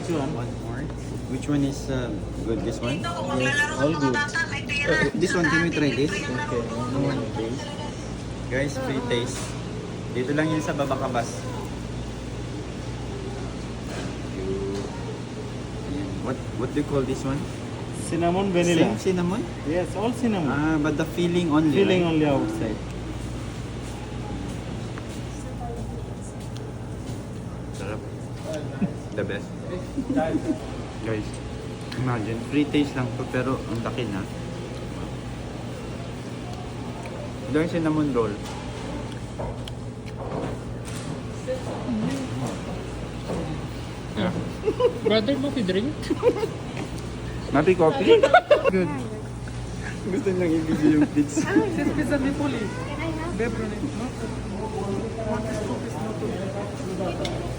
Which one? One more. Which one is good? This one? Yes, all good. This one, can we try this? Okay, No one taste. Guys, free taste. Dito lang yun sa Babakabas. What do you call this one? Cinnamon vanilla. Same cinnamon? Yes, all cinnamon. Ah, but the filling only. Filling right? only outside. Sarap. The best. Guys, imagine, free taste lang to pero ang laki na. Ito yung cinnamon roll. Yeah. Brother, mo drink? Happy coffee? Good. Gusto niyang i-video yung pizza. This pizza Napoli. Can I have? Pepperoni. Not. One is two piece, not two.